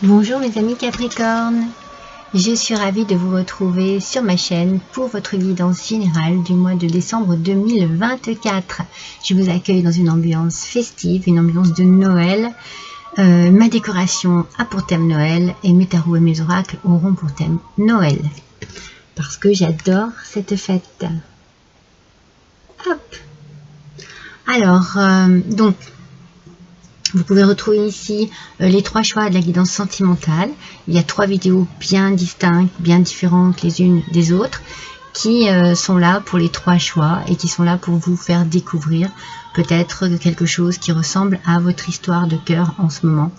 Bonjour mes amis Capricorne, je suis ravie de vous retrouver sur ma chaîne pour votre guidance générale du mois de décembre 2024. Je vous accueille dans une ambiance festive, une ambiance de Noël. Ma décoration a pour thème Noël et mes tarots et mes oracles auront pour thème Noël. Parce que j'adore cette fête. Hop. Alors, donc, vous pouvez retrouver ici les 3 choix de la guidance sentimentale. Il y a 3 vidéos bien distinctes, bien différentes les unes des autres, qui sont là pour les 3 choix et qui sont là pour vous faire découvrir peut-être quelque chose qui ressemble à votre histoire de cœur en ce moment.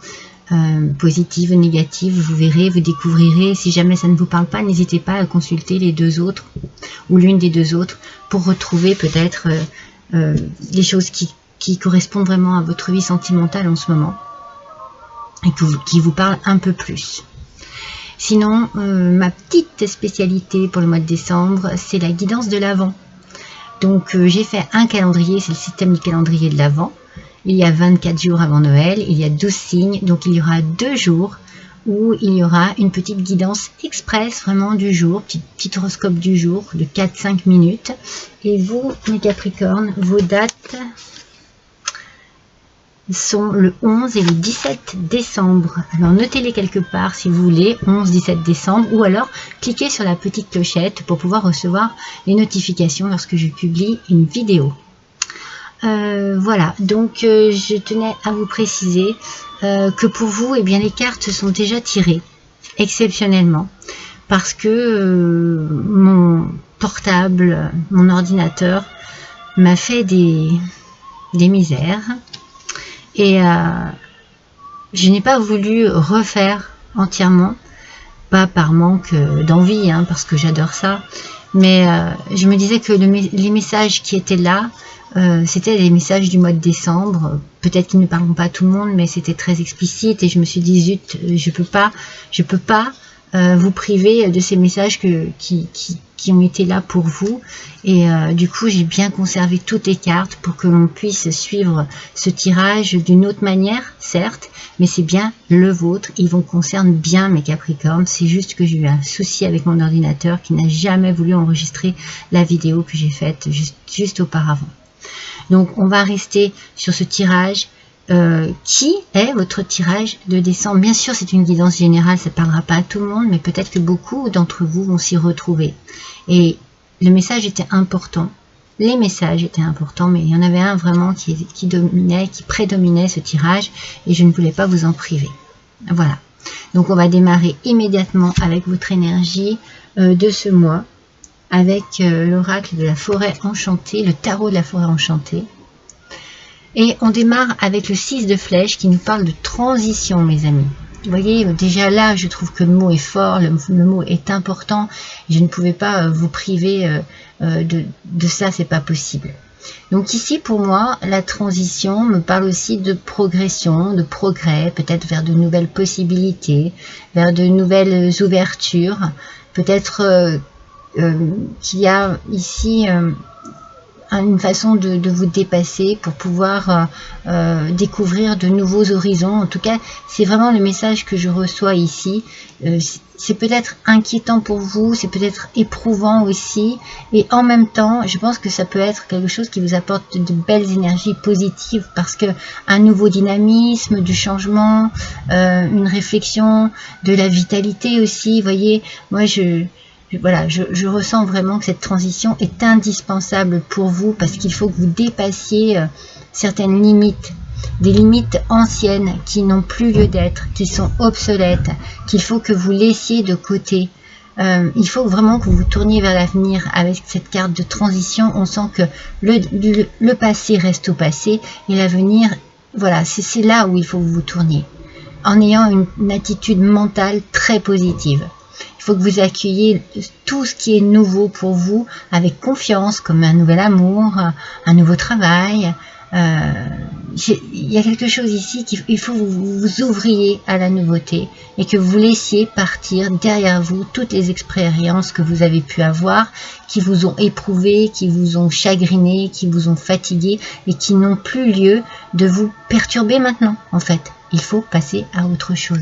Positive ou négative, vous verrez, vous découvrirez. Si jamais ça ne vous parle pas, n'hésitez pas à consulter les 2 autres ou l'une des 2 autres pour retrouver peut-être les choses qui correspondent vraiment à votre vie sentimentale en ce moment et qui vous parlent un peu plus. Sinon, ma petite spécialité pour le mois de décembre, c'est la guidance de l'Avent. Donc j'ai fait un calendrier, c'est le système du calendrier de l'Avent. Il y a 24 jours avant Noël, il y a 12 signes, donc il y aura 2 jours où il y aura une petite guidance express vraiment du jour, petit horoscope du jour de 4-5 minutes. Et vous, mes Capricornes, vos dates sont le 11 et le 17 décembre. Alors notez-les quelque part si vous voulez, 11-17 décembre, ou alors cliquez sur la petite clochette pour pouvoir recevoir les notifications lorsque je publie une vidéo. Voilà, donc je tenais à vous préciser que pour vous, eh bien, les cartes sont déjà tirées, exceptionnellement, parce que mon portable, mon ordinateur, m'a fait des misères. Et je n'ai pas voulu refaire entièrement, pas par manque d'envie, hein, parce que j'adore ça, mais je me disais que les messages qui étaient là, c'était des messages du mois de décembre, peut-être qu'ils ne parleront pas à tout le monde, mais c'était très explicite et je me suis dit zut, je peux pas vous priver de ces messages qui ont été là pour vous. Et du coup, j'ai bien conservé toutes les cartes pour que l'on puisse suivre ce tirage d'une autre manière, certes, mais c'est bien le vôtre. Ils vous concernent bien, mes Capricornes. C'est juste que j'ai eu un souci avec mon ordinateur qui n'a jamais voulu enregistrer la vidéo que j'ai faite juste auparavant. Donc, on va rester sur ce tirage. Qui est votre tirage de décembre? Bien sûr, c'est une guidance générale, ça ne parlera pas à tout le monde, mais peut-être que beaucoup d'entre vous vont s'y retrouver. Et le message était important, les messages étaient importants, mais il y en avait un vraiment qui prédominait ce tirage, et je ne voulais pas vous en priver. Voilà. Donc, on va démarrer immédiatement avec votre énergie de ce mois, avec l'oracle de la forêt enchantée, le tarot de la forêt enchantée. Et on démarre avec le 6 de flèche qui nous parle de transition, mes amis. Vous voyez, déjà là, je trouve que le mot est fort, le mot est important. Je ne pouvais pas vous priver de ça, c'est pas possible. Donc ici, pour moi, la transition me parle aussi de progression, de progrès, peut-être vers de nouvelles possibilités, vers de nouvelles ouvertures. Peut-être qu'il y a ici une façon de vous dépasser pour pouvoir découvrir de nouveaux horizons. En tout cas, c'est vraiment le message que je reçois ici. C'est peut-être inquiétant pour vous, c'est peut-être éprouvant aussi, et en même temps, je pense que ça peut être quelque chose qui vous apporte de belles énergies positives, parce que un nouveau dynamisme, du changement, une réflexion, de la vitalité aussi. Vous voyez, moi voilà, je ressens vraiment que cette transition est indispensable pour vous, parce qu'il faut que vous dépassiez certaines limites, des limites anciennes qui n'ont plus lieu d'être, qui sont obsolètes, qu'il faut que vous laissiez de côté. Il faut vraiment que vous vous tourniez vers l'avenir avec cette carte de transition. On sent que le passé reste au passé et l'avenir, voilà, c'est là où il faut que vous vous tourniez, en ayant une attitude mentale très positive. Il faut que vous accueilliez tout ce qui est nouveau pour vous avec confiance, comme un nouvel amour, un nouveau travail. Il y a quelque chose ici qu'il faut que vous vous ouvriez à la nouveauté et que vous laissiez partir derrière vous toutes les expériences que vous avez pu avoir, qui vous ont éprouvé, qui vous ont chagriné, qui vous ont fatigué et qui n'ont plus lieu de vous perturber maintenant. En fait, il faut passer à autre chose.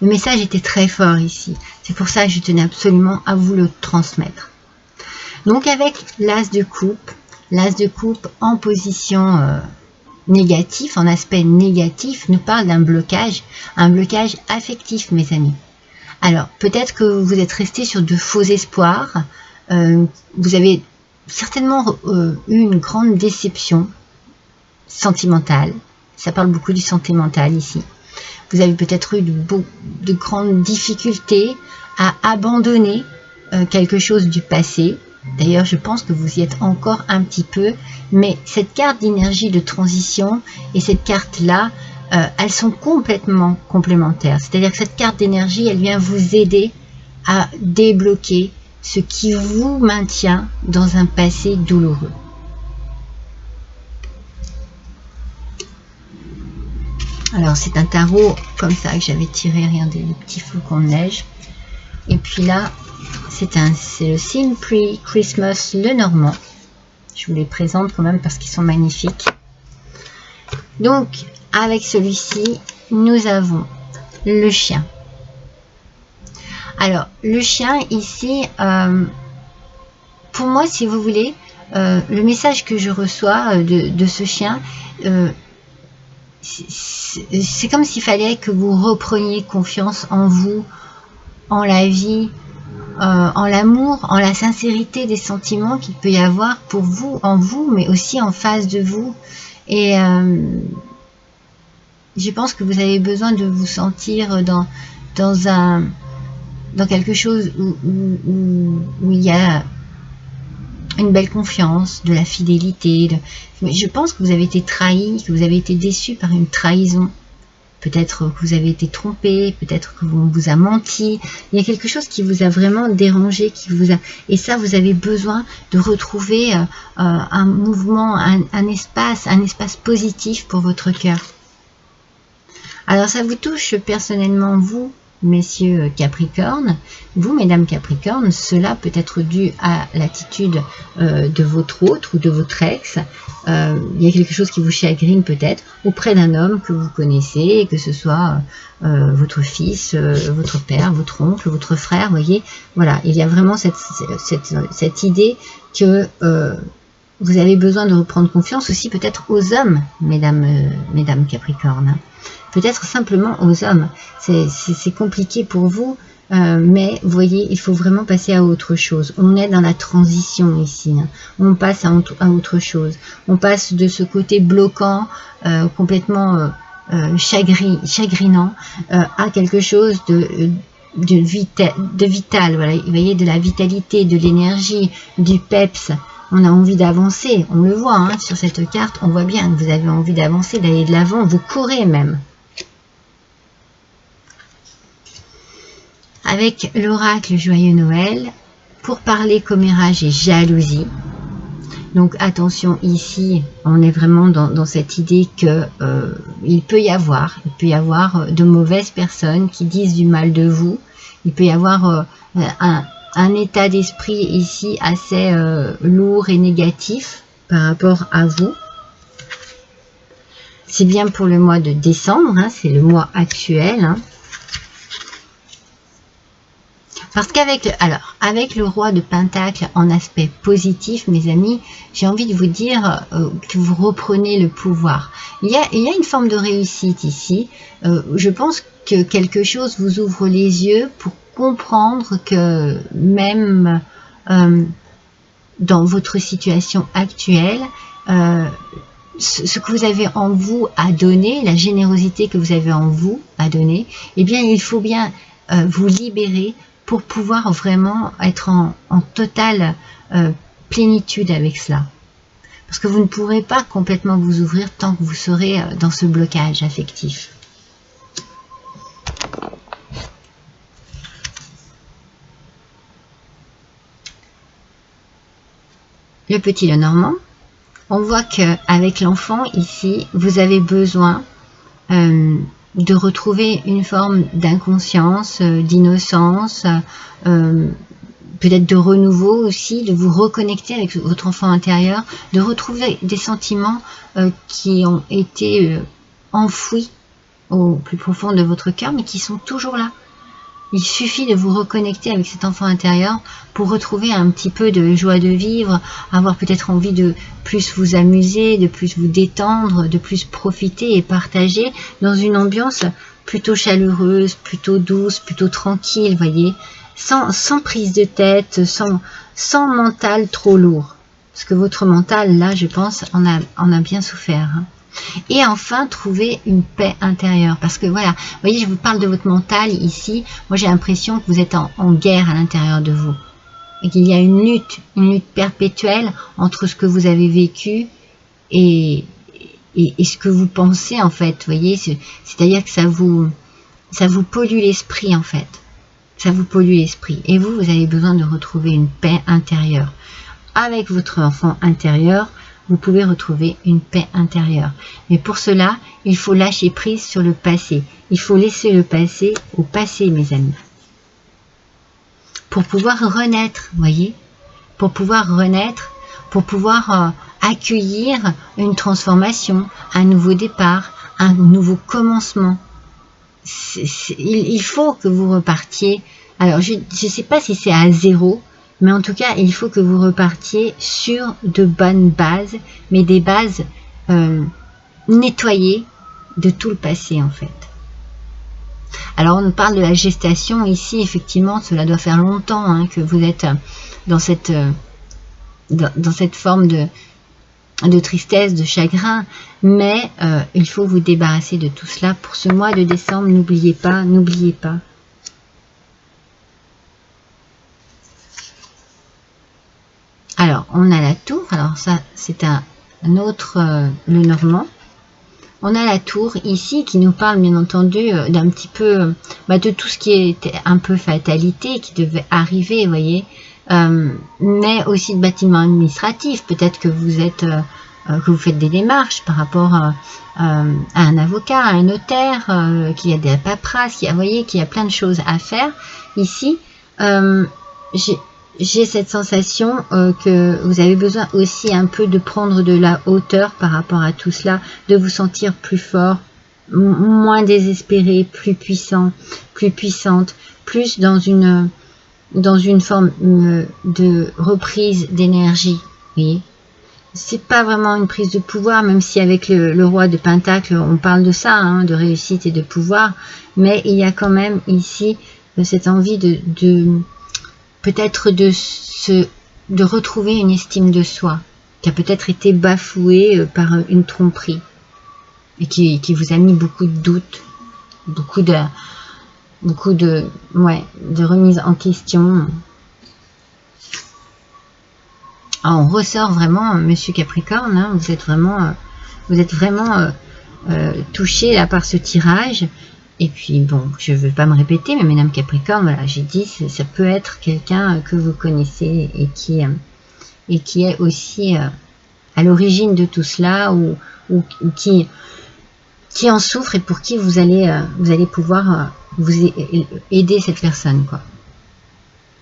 Le message était très fort ici. C'est pour ça que je tenais absolument à vous le transmettre. Donc avec l'as de coupe en position négative, en aspect négatif, nous parle d'un blocage, un blocage affectif, mes amis. Alors, peut-être que vous êtes resté sur de faux espoirs, vous avez certainement eu une grande déception sentimentale, ça parle beaucoup du sentimental ici. Vous avez peut-être eu de grandes difficultés à abandonner quelque chose du passé. D'ailleurs, je pense que vous y êtes encore un petit peu, mais cette carte d'énergie de transition et cette carte-là, elles sont complètement complémentaires. C'est-à-dire que cette carte d'énergie, elle vient vous aider à débloquer ce qui vous maintient dans un passé douloureux. Alors, c'est un tarot comme ça que j'avais tiré, regardez, les petits flocons de neige. Et puis là, c'est le Simply Christmas Lenormand. Je vous les présente quand même parce qu'ils sont magnifiques. Donc, avec celui-ci, nous avons le chien. Alors, le chien ici, pour moi, si vous voulez, le message que je reçois de ce chien, c'est comme s'il fallait que vous repreniez confiance en vous, en la vie, en l'amour, en la sincérité des sentiments qu'il peut y avoir pour vous, en vous, mais aussi en face de vous. Et je pense que vous avez besoin de vous sentir dans quelque chose où il y a une belle confiance, de la fidélité. Je pense que vous avez été trahi, que vous avez été déçu par une trahison. Peut-être que vous avez été trompé, peut-être que vous a menti. Il y a quelque chose qui vous a vraiment dérangé, et ça, vous avez besoin de retrouver un mouvement, un espace positif pour votre cœur. Alors ça vous touche personnellement, vous, messieurs Capricorne, vous, mesdames Capricorne, cela peut être dû à l'attitude de votre autre ou de votre ex. Il y a quelque chose qui vous chagrine peut-être auprès d'un homme que vous connaissez, que ce soit votre fils, votre père, votre oncle, votre frère, voyez. Voilà, il y a vraiment cette idée que vous avez besoin de reprendre confiance aussi peut-être aux hommes, mesdames Capricorne. Peut-être simplement aux hommes. C'est compliqué pour vous, mais vous voyez, il faut vraiment passer à autre chose. On est dans la transition ici. On passe à autre chose. On passe de ce côté bloquant, complètement chagrinant, à quelque chose de vital. Voilà, vous voyez, de la vitalité, de l'énergie, du peps. On a envie d'avancer. On le voit sur cette carte. On voit bien que vous avez envie d'avancer, d'aller de l'avant. Vous courez même. Avec l'oracle Joyeux Noël, pour parler commérage et jalousie. Donc attention, ici, on est vraiment dans cette idée que il peut y avoir de mauvaises personnes qui disent du mal de vous. Il peut y avoir un état d'esprit ici assez lourd et négatif par rapport à vous. C'est bien pour le mois de décembre, c'est le mois actuel. Parce qu'avec le roi de Pentacle en aspect positif, mes amis, j'ai envie de vous dire que vous reprenez le pouvoir. Il y a une forme de réussite ici. Je pense que quelque chose vous ouvre les yeux pour comprendre que même dans votre situation actuelle, ce que vous avez en vous à donner, la générosité que vous avez en vous à donner, eh bien, il faut bien vous libérer pour pouvoir vraiment être en totale plénitude avec cela. Parce que vous ne pourrez pas complètement vous ouvrir tant que vous serez dans ce blocage affectif. Le petit Lenormand, on voit qu'avec l'enfant ici, vous avez besoin de retrouver une forme d'inconscience, d'innocence, peut-être de renouveau aussi, de vous reconnecter avec votre enfant intérieur, de retrouver des sentiments qui ont été enfouis au plus profond de votre cœur, mais qui sont toujours là. Il suffit de vous reconnecter avec cet enfant intérieur pour retrouver un petit peu de joie de vivre, avoir peut-être envie de plus vous amuser, de plus vous détendre, de plus profiter et partager dans une ambiance plutôt chaleureuse, plutôt douce, plutôt tranquille, voyez, sans prise de tête, sans mental trop lourd. Parce que votre mental, là, je pense, en a bien souffert. Hein. Et enfin, trouver une paix intérieure. Parce que voilà, vous voyez, je vous parle de votre mental ici. Moi, j'ai l'impression que vous êtes en guerre à l'intérieur de vous. Et qu'il y a une lutte perpétuelle entre ce que vous avez vécu et ce que vous pensez, en fait. Vous voyez, c'est-à-dire que ça vous pollue l'esprit, en fait. Ça vous pollue l'esprit. Et vous avez besoin de retrouver une paix intérieure. Avec votre enfant intérieur, vous pouvez retrouver une paix intérieure. Mais pour cela, il faut lâcher prise sur le passé. Il faut laisser le passé au passé, mes amis. Pour pouvoir renaître, voyez, pour pouvoir renaître, pour pouvoir accueillir une transformation, un nouveau départ, un nouveau commencement. Il faut que vous repartiez. Alors, je ne sais pas si c'est à zéro, mais en tout cas, il faut que vous repartiez sur de bonnes bases, mais des bases nettoyées de tout le passé, en fait. Alors, on parle de la gestation ici, effectivement, cela doit faire longtemps hein, que vous êtes dans cette forme de tristesse, de chagrin, mais il faut vous débarrasser de tout cela pour ce mois de décembre. N'oubliez pas, n'oubliez pas. Alors, on a la tour. Alors ça, c'est un autre, le normand. On a la tour ici qui nous parle bien entendu d'un petit peu de tout ce qui était un peu fatalité, qui devait arriver, vous voyez, mais aussi de bâtiments administratifs. Peut-être que vous êtes, que vous faites des démarches par rapport à un avocat, à un notaire, qu'il y a des paperasses, vous voyez qu'il y a plein de choses à faire. Ici, j'ai cette sensation que vous avez besoin aussi un peu de prendre de la hauteur par rapport à tout cela, de vous sentir plus fort, moins désespéré, plus puissant, plus puissante, plus dans une forme de reprise d'énergie. Vous voyez, c'est pas vraiment une prise de pouvoir, même si avec le roi de Pentacle, on parle de ça, hein, de réussite et de pouvoir, mais il y a quand même ici cette envie peut-être de retrouver une estime de soi qui a peut-être été bafouée par une tromperie et qui vous a mis beaucoup de doutes, beaucoup de remise en question. Alors, on ressort vraiment, Monsieur Capricorne, hein, vous êtes vraiment touché là par ce tirage. Et puis, bon, je ne veux pas me répéter, mais Mesdames Capricorne, voilà, j'ai dit, ça peut être quelqu'un que vous connaissez et qui est aussi à l'origine de tout cela, ou qui en souffre et pour qui vous allez pouvoir vous aider cette personne, quoi.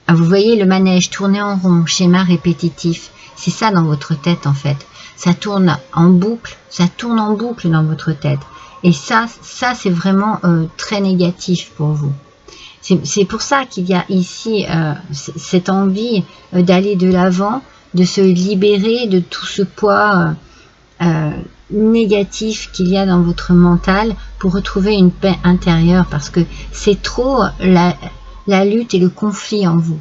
Ah, vous voyez le manège tourner en rond, schéma répétitif, c'est ça dans votre tête en fait. Ça tourne en boucle dans votre tête. Et ça c'est vraiment très négatif pour vous. C'est pour ça qu'il y a ici cette envie d'aller de l'avant, de se libérer de tout ce poids négatif qu'il y a dans votre mental pour retrouver une paix intérieure, parce que c'est trop la lutte et le conflit en vous.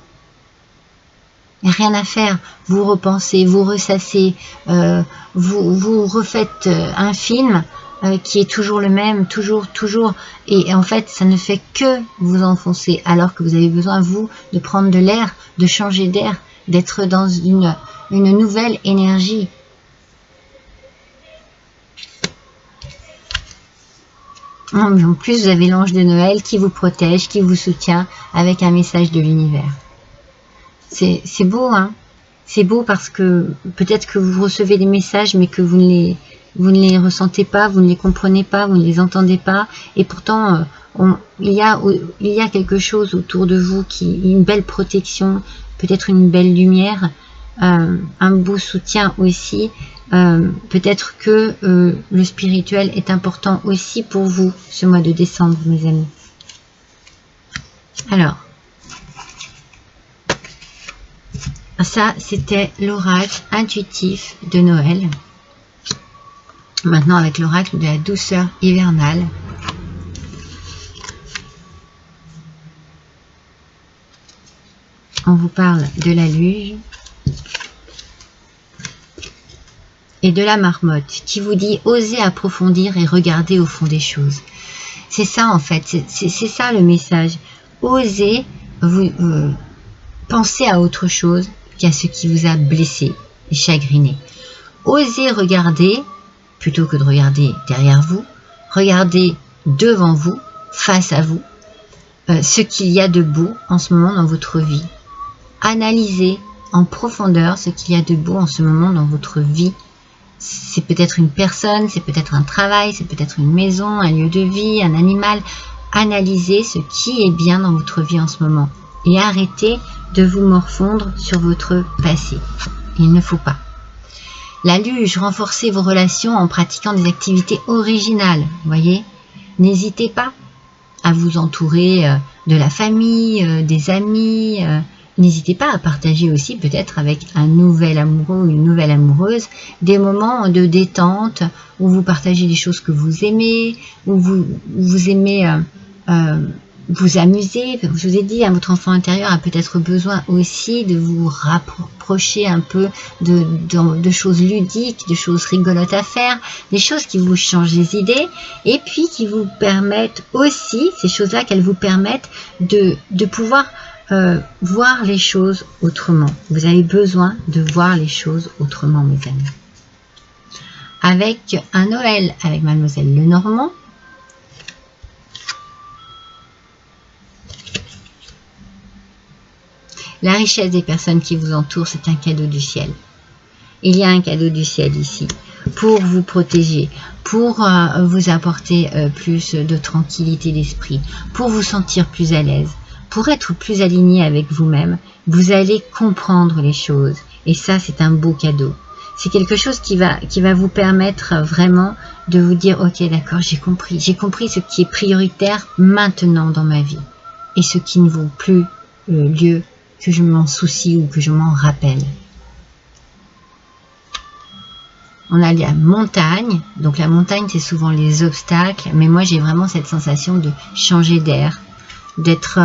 Il n'y a rien à faire, vous repensez, vous ressassez, vous refaites un film qui est toujours le même, toujours, et en fait ça ne fait que vous enfoncer, alors que vous avez besoin, vous, de prendre de l'air, de changer d'air, d'être dans une nouvelle énergie. En plus, vous avez l'ange de Noël qui vous protège, qui vous soutient avec un message de l'univers. C'est beau, hein. C'est beau parce que peut-être que vous recevez des messages, mais que vous ne les ressentez pas, vous ne les comprenez pas, vous ne les entendez pas. Et pourtant, il y a quelque chose autour de vous, une belle protection, peut-être une belle lumière, un beau soutien aussi. Peut-être que le spirituel est important aussi pour vous ce mois de décembre, mes amis. Alors, ça, c'était l'oracle intuitif de Noël. Maintenant, avec l'oracle de la douceur hivernale. On vous parle de la luge et de la marmotte qui vous dit osez approfondir et regarder au fond des choses. C'est ça en fait, c'est ça le message. Osez vous penser à autre chose qu'à ce qui vous a blessé et chagriné. Osez regarder, plutôt que de regarder derrière vous, regardez devant vous, face à vous, ce qu'il y a de beau en ce moment dans votre vie. Analysez en profondeur ce qu'il y a de beau en ce moment dans votre vie. C'est peut-être une personne, c'est peut-être un travail, c'est peut-être une maison, un lieu de vie, un animal. Analysez ce qui est bien dans votre vie en ce moment et arrêtez de vous morfondre sur votre passé. Il ne faut pas. La luge, renforcez vos relations en pratiquant des activités originales. Voyez, n'hésitez pas à vous entourer de la famille, des amis. N'hésitez pas à partager aussi peut-être avec un nouvel amoureux ou une nouvelle amoureuse des moments de détente où vous partagez des choses que vous aimez, où vous aimez vous amuser. Je vous ai dit, votre enfant intérieur a peut-être besoin aussi de vous rapprocher un peu de choses ludiques, de choses rigolotes à faire, des choses qui vous changent les idées et puis qui vous permettent aussi, ces choses-là, qu'elles vous permettent de pouvoir voir les choses autrement. Vous avez besoin de voir les choses autrement, mes amis. Avec un Noël avec Mademoiselle Lenormand, la richesse des personnes qui vous entourent, c'est un cadeau du ciel. Il y a un cadeau du ciel ici pour vous protéger, pour vous apporter plus de tranquillité d'esprit, pour vous sentir plus à l'aise, pour être plus aligné avec vous-même. Vous allez comprendre les choses et ça, c'est un beau cadeau. C'est quelque chose qui va vous permettre vraiment de vous dire ok, d'accord, j'ai compris ce qui est prioritaire maintenant dans ma vie et ce qui ne vaut plus lieu que je m'en soucie ou que je m'en rappelle. On a la montagne, donc la montagne c'est souvent les obstacles, mais moi j'ai vraiment cette sensation de changer d'air, d'être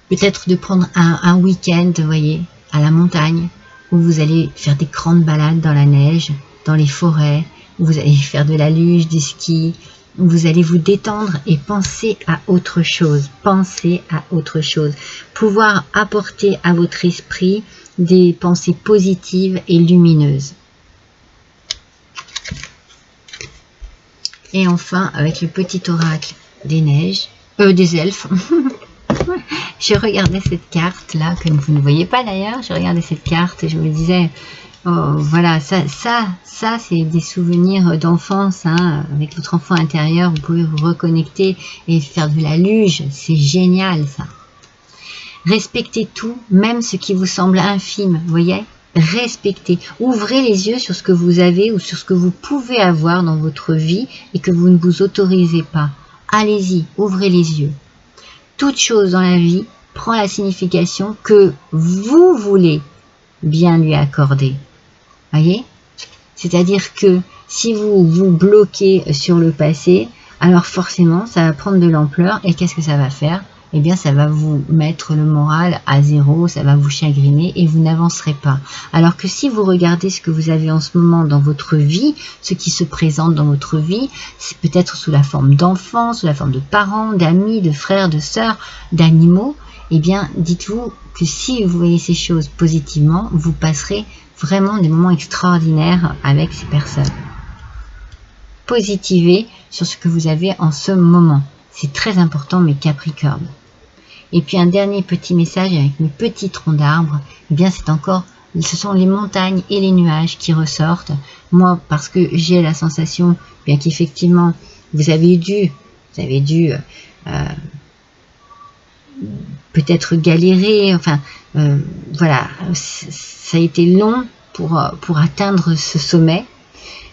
peut-être de prendre un week-end, vous voyez, à la montagne, où vous allez faire des grandes balades dans la neige, dans les forêts, où vous allez faire de la luge, du ski, où vous allez vous détendre et penser à autre chose. Pensez à autre chose. Pouvoir apporter à votre esprit des pensées positives et lumineuses. Et enfin, avec le petit oracle des neiges, des elfes. Je regardais cette carte là, que vous ne voyez pas d'ailleurs, je regardais cette carte et je me disais, oh, voilà, ça c'est des souvenirs d'enfance, hein, avec votre enfant intérieur, vous pouvez vous reconnecter et faire de la luge, c'est génial ça. Respectez tout, même ce qui vous semble infime, vous voyez, respectez, ouvrez les yeux sur ce que vous avez ou sur ce que vous pouvez avoir dans votre vie et que vous ne vous autorisez pas. Allez-y, ouvrez les yeux. Toute chose dans la vie prend la signification que vous voulez bien lui accorder. Voyez? C'est-à-dire que si vous vous bloquez sur le passé, alors forcément ça va prendre de l'ampleur et qu'est-ce que ça va faire? Eh bien ça va vous mettre le moral à zéro, ça va vous chagriner et vous n'avancerez pas. Alors que si vous regardez ce que vous avez en ce moment dans votre vie, ce qui se présente dans votre vie, c'est peut-être sous la forme d'enfants, sous la forme de parents, d'amis, de frères, de sœurs, d'animaux, eh bien dites-vous que si vous voyez ces choses positivement, vous passerez vraiment des moments extraordinaires avec ces personnes. Positivez sur ce que vous avez en ce moment. C'est très important, mes Capricornes. Et puis un dernier petit message avec mes petits troncs d'arbres, eh bien c'est encore, ce sont les montagnes et les nuages qui ressortent. Moi, parce que j'ai la sensation, bien qu'effectivement, vous avez dû peut-être galérer, enfin, voilà, ça a été long pour atteindre ce sommet.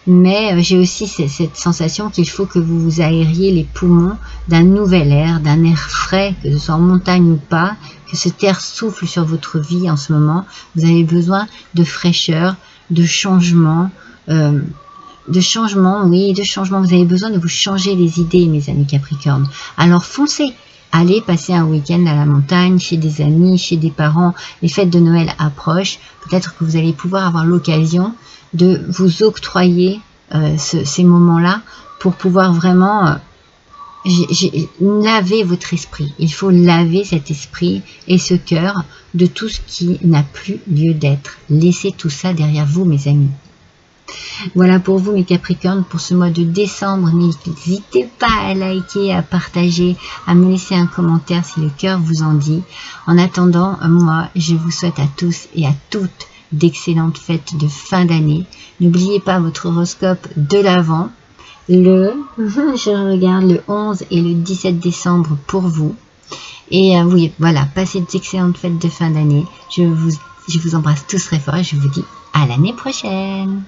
Mais j'ai aussi cette sensation qu'il faut que vous vous aériez les poumons d'un nouvel air, d'un air frais, que ce soit en montagne ou pas, que cet air souffle sur votre vie en ce moment. Vous avez besoin de fraîcheur, de changement, oui, de changement. Vous avez besoin de vous changer les idées, mes amis Capricorne. Alors foncez, allez passer un week-end à la montagne, chez des amis, chez des parents. Les fêtes de Noël approchent. Peut-être que vous allez pouvoir avoir l'occasion de vous octroyer ces moments-là pour pouvoir vraiment laver votre esprit. Il faut laver cet esprit et ce cœur de tout ce qui n'a plus lieu d'être. Laissez tout ça derrière vous, mes amis. Voilà pour vous, mes Capricornes, pour ce mois de décembre. N'hésitez pas à liker, à partager, à me laisser un commentaire si le cœur vous en dit. En attendant, moi, je vous souhaite à tous et à toutes d'excellentes fêtes de fin d'année. N'oubliez pas votre horoscope de l'Avent, je regarde le 11 et le 17 décembre pour vous. Et oui, voilà, passez d'excellentes fêtes de fin d'année. Je vous embrasse tous très fort et je vous dis à l'année prochaine.